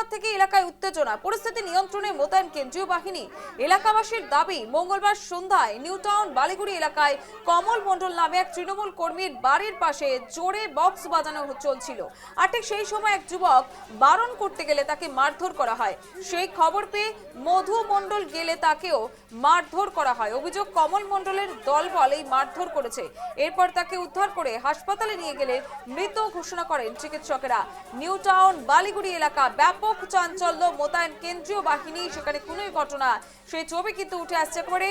মঙ্গলবার থেকে এলাকায় উত্তেজনা, পরিস্থিতি নিয়ন্ত্রণে মোতায়েন কেন্দ্রীয় বাহিনী। এলাকাবাসীর দাবি, মঙ্গলবার সন্ধ্যায় নিউ টাউন বালিগুড়ি এলাকায় কমল মণ্ডল নামে এক তৃণমূল কর্মীর বাড়ির পাশে জোরে বক্স বাজানো চলছিল। আর ঠিক সেই সময় এক যুবক বারণ করতে গেলে তাকে মারধর করা হয়। সেই খবর পেয়ে মধু মণ্ডল গেলে তাকেও মারধর করা হয়। অভিযোগ, কমল মণ্ডলের দলবল এই মারধর করেছে। এরপর তাকে উদ্ধার করে হাসপাতালে নিয়ে গেলে মৃত ঘোষণা করেন চিকিৎসকেরা। নিউ টাউন বালিগুড়ি এলাকা ব্যাপক চাঞ্চল্য, মোতায়েন কেন্দ্রীয় বাহিনী, সেখানে খুনের ঘটনা, সেই ছবি কিন্তু উঠে আসছে। করে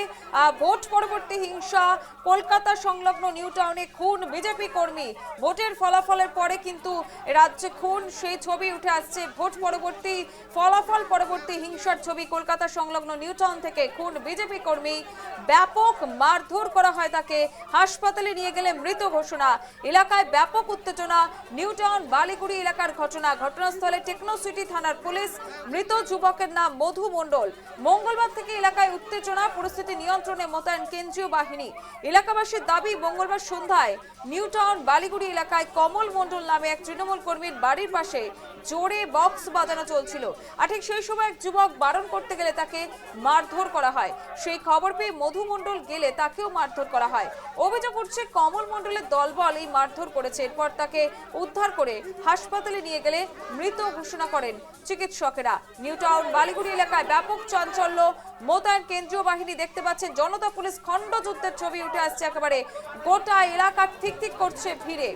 ভোট পরবর্তী হিংসা, কলকাতা সংলগ্ন নিউ টাউনে খুন বিজেপি কর্মী। ভোটের ফলাফলের পরে কিন্তু রাজ্যে খুন, সেই ছবি উঠে আসছে। ভোট পরবর্তী ফলাফল পরবর্তী হিংসার ছবি, কলকাতা সংলগ্ন নিউ টাউন থেকে খুন বিজেপি কর্মী, ব্যাপক মারধর করা হয় তাকে, হাসপাতালে নিয়ে গেলে মৃত ঘোষণা। এলাকায় ব্যাপক উত্তেজনা, নিউ টাউন বালিগুড়ি এলাকার ঘটনা। ঘটনাস্থলে টেকনো সিটি থানার পুলিশ। মৃত যুবকের নাম মধু মণ্ডল। মঙ্গলবার থেকে এলাকায় উত্তেজনা, পরিস্থিতি নিয়ন্ত্রণে মোতায়েন কেন্দ্রীয় বাহিনী। এলাকাবাসীর দাবি, মঙ্গলবার সন্ধ্যায় নিউ টাউন বালিগুড়ি এলাকায় কমল মণ্ডল নামে এক তৃণমূল কর্মীর বাড়ির পাশে জোরে বক্স বাজানো চলছিল। আর ঠিক সেই সময় এক যুবক বারণ করতে গেলে তাকে মারধর করা হয়। সেই খবর পেয়ে মধু মণ্ডল গেলে তাকেও মারধর করা হয়। অভিযোগ উঠছে, কমল মণ্ডলের দলবল এই মারধর করেছে। এরপর তাকে উদ্ধার করে হাসপাতালে নিয়ে গেলে মৃত ঘোষণা করেন চিকিৎসকেরা। নিউ টাউন বালিগুড়ি এলাকায় ব্যাপক চাঞ্চল্য, মোতায়েন কেন্দ্রীয় বাহিনী। দেখতে পাচ্ছেন জনতা পুলিশ খণ্ডযুদ্ধের ছবি উঠে আসছে। একেবারে গোটা এলাকা ঠিক ঠিক করছে ভিড়ে।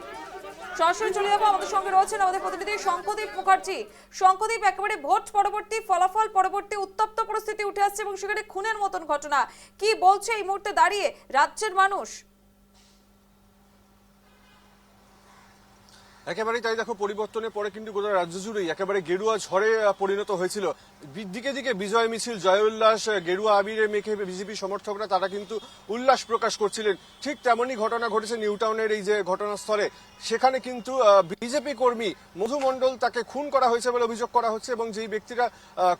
সরাসরি চলে যাবো, আমাদের সঙ্গে রয়েছেন আমাদের প্রতিনিধি শঙ্কদীপ মুখার্জি। শঙ্কদীপ, একেবারে ভোট পরবর্তী ফলাফল পরবর্তী উত্তপ্ত পরিস্থিতি উঠে আসছে এবং সেখানে খুনের মতন ঘটনা, কি বলছে এই মুহূর্তে দাঁড়িয়ে রাজ্যের মানুষ? একেবারেই তাই। দেখো, পরিবর্তনের পরে কিন্তু গোটা রাজ্য জুড়েই একেবারে গেরুয়া ঝড়ে পরিণত হয়েছিল। দিকে দিকে বিজয় মিছিল, জয় উল্লাস, গেরুয়া আবিরে মেখে বিজেপি সমর্থকরা তারা কিন্তু উল্লাস প্রকাশ করছিলেন। ঠিক তেমনই ঘটনা ঘটেছে নিউ টাউনের এই যে ঘটনাস্থলে। সেখানে কিন্তু বিজেপি কর্মী মধু মণ্ডল, তাকে খুন করা হয়েছে বলে অভিযোগ করা হচ্ছে এবং যেই ব্যক্তিরা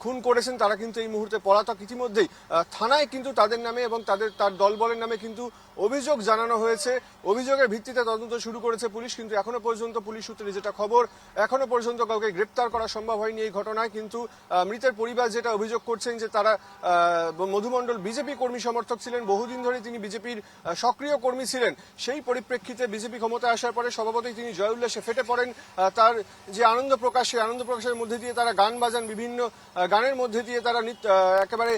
খুন করেছেন তারা কিন্তু এই মুহূর্তে পলাতক। ইতিমধ্যেই থানায় কিন্তু তাদের নামে এবং তার দলবলের নামে কিন্তু অভিযোগ জানানো হয়েছে। অভিযোগের ভিত্তিতে তদন্ত শুরু করেছে পুলিশ, কিন্তু এখনো পর্যন্ত পুলিশ সূত্রে যেটা খবর, এখনো পর্যন্ত কাউকে গ্রেপ্তার করা সম্ভব হয়নি এই ঘটনায়। কিন্তু মৃতের পরিবার যেটা অভিযোগ করছেন যে তারা মধু মণ্ডল বিজেপি কর্মী সমর্থক ছিলেন, বহুদিন ধরে তিনি বিজেপির সক্রিয় কর্মী ছিলেন। সেই পরিপ্রেক্ষিতে বিজেপি ক্ষমতায় আসার পরে স্বভাবতই তিনি জয় উল্লাসে ফেটে পড়েন। তার যে আনন্দ প্রকাশ, সেই আনন্দ প্রকাশের মধ্যে দিয়ে তারা গান বাজান, বিভিন্ন গানের মধ্যে দিয়ে তারা একেবারে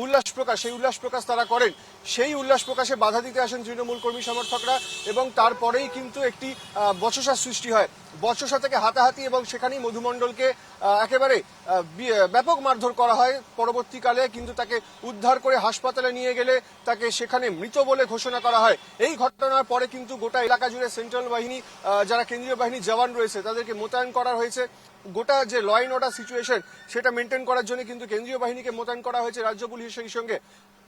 উল্লাস প্রকাশ, সেই উল্লাস প্রকাশ তারা করেন। সেই উল্লাস প্রকাশে বাধা দিতে আসেন তৃণমূল কর্মী সমর্থকরা এবং তারপরেই কিন্তু একটি বচসা সৃষ্টি হয়। বচসা থেকে হাতাহাতি এবং সেখানেই মধু মণ্ডলকে একেবারে ব্যাপক মারধর করা হয়। পরবর্তীকালে কিন্তু তাকে উদ্ধার করে হাসপাতালে নিয়ে গেলে তাকে সেখানে মৃত বলে ঘোষণা করা হয়। এই ঘটনার পরে কিন্তু গোটা এলাকা জুড়ে সেন্ট্রাল বাহিনী, যারা কেন্দ্রীয় বাহিনী জওয়ান রয়েছে, তাদেরকে মোতায়েন করা হয়েছে। গোটা যে ল অ্যান্ড অর্ডার সিচুয়েশন, সেটা মেনটেন করার জন্য কিন্তু কেন্দ্রীয় বাহিনীকে মোতায়েন করা হয়েছে রাজ্য পুলিশের সঙ্গে।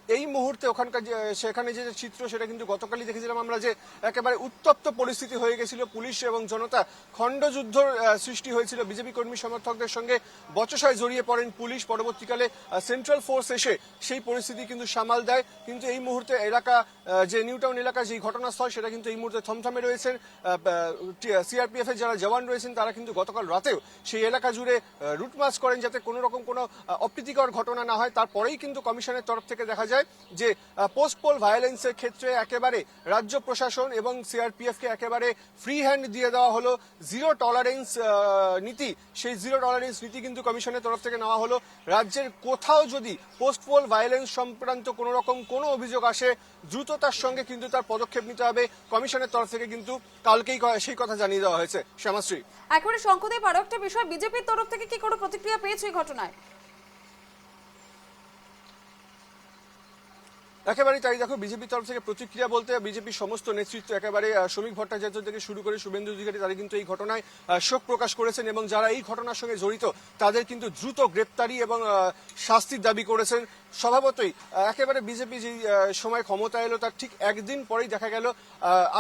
এই মুহূর্তে ওখানকার সেখানে যে চিত্র, সেটা কিন্তু গতকালই দেখেছিলাম আমরা, যে একেবারে উত্তপ্ত পরিস্থিতি হয়ে গেছিল। পুলিশ এবং জনতা খণ্ডযুদ্ধ সৃষ্টি হয়েছিল। বিজেপি কর্মী সমর্থকদের সঙ্গে বচসায় জড়িয়ে পড়েন পুলিশ। পরবর্তীকালে সেন্ট্রাল ফোর্স এসে সেই পরিস্থিতি কিন্তু সামাল দেয়। কিন্তু এই মুহূর্তে এলাকা, যে নিউ টাউন এলাকার যে ঘটনাস্থল, সেটা কিন্তু এই মুহূর্তে থমথমে রয়েছেন। সিআরপিএফ এর যারা জওয়ান রয়েছেন তারা কিন্তু গতকাল রাতেও সেই এলাকা জুড়ে রুট মার্চ করেন যাতে কোনো রকম কোনো অপ্রীতিকর ঘটনা না হয়। তারপরেই কিন্তু কমিশনের তরফ থেকে দেখা যায় যে পোস্ট পোল ভায়োলেন্সের ক্ষেত্রে একেবারে রাজ্য প্রশাসন এবং সিআরপিএফ কে একেবারে ফ্রি হ্যান্ড দিয়ে দেওয়া হলো। জিরো টলারেন্স নীতি, সেই জিরো টলারেন্স নীতি কিন্তু কমিশনের তরফ থেকে নেওয়া হলো। রাজ্যের কোথাও যদি পোস্ট পোল ভায়োলেন্স সংক্রান্ত কোনো রকম কোনো অভিযোগ আসে, দ্রুততার সঙ্গে কিন্তু তার পদক্ষেপ নিতে হবে। কমিশনের তরফ থেকে কিন্তু কালকেই সেই কথা জানিয়ে দেওয়া হয়েছে। শ্যামাশ্রী, একেবারে শঙ্কদীপ, আরো একটা বিষয়, বিজেপির তরফ থেকে কি কোনো প্রতিক্রিয়া পেয়েছে এই ঘটনায়? একেবারেই তাই। দেখো, বিজেপির তরফ থেকে প্রতিক্রিয়া বলতে বিজেপির সমস্ত নেতৃত্ব, একেবারে শ্রমিক ভট্টাচার্য থেকে শুরু করে শুভেন্দু অধিকারী, তারা কিন্তু এই ঘটনায় শোক প্রকাশ করেছেন এবং যারা এই ঘটনার সঙ্গে জড়িত তাদের কিন্তু দ্রুত গ্রেপ্তারি এবং শাস্তির দাবি করেছেন। স্বভাবতই একেবারে বিজেপি যে সময় ক্ষমতা এলো তার ঠিক একদিন পরেই দেখা গেল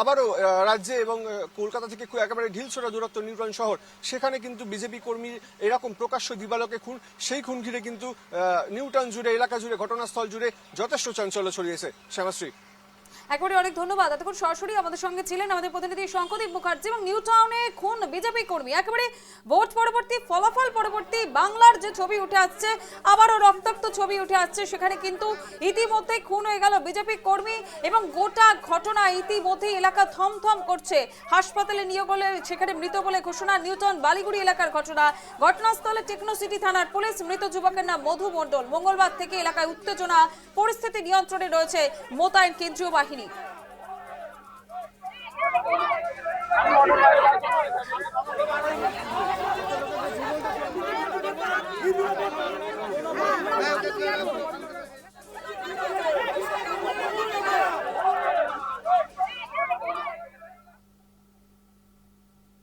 আবারও রাজ্যে এবং কলকাতা থেকে একেবারে ঢিলছোড়া দূরত্ব নিউ টাউন শহর, সেখানে কিন্তু বিজেপি কর্মী এরকম প্রকাশ্য দিবালোকে খুন। সেই খুন ঘিরে কিন্তু নিউ টাউন জুড়ে, এলাকা জুড়ে, ঘটনাস্থল জুড়ে যথেষ্ট চাঞ্চল্য ছড়িয়েছে। শ্যামাশ্রী, একেবারে অনেক ধন্যবাদ। এতক্ষণ সরাসরি আমাদের সঙ্গে ছিলেন আমাদের প্রতিনিধি শঙ্করদীপ মুখার্জি। এবং নিউ টাউনে খুন বিজেপি কর্মী, একেবারে ভোট পরবর্তী ফলাফল পরবর্তী বাংলার যে ছবি উঠে আসছে, আবারও রক্তাক্ত ছবি উঠে আসছে, সেখানে কিন্তু ইতিমধ্যে খুন হয়ে গেল বিজেপি কর্মী এবং গোটা ঘটনা ইতিমধ্যে এলাকা থমথম করছে। হাসপাতালে নিয়ে গেলে সেখানে মৃত বলে ঘোষণা। নিউ টাউন বালিগুড়ি এলাকার ঘটনা। ঘটনাস্থলে টেকনোসিটি থানার পুলিশ। মৃত যুবকের নাম মধু মণ্ডল। মঙ্গলবার থেকে এলাকায় উত্তেজনা, পরিস্থিতি নিয়ন্ত্রণে রয়েছে মোতায়েন কেন্দ্রীয় বাহিনী। হ্যাঁ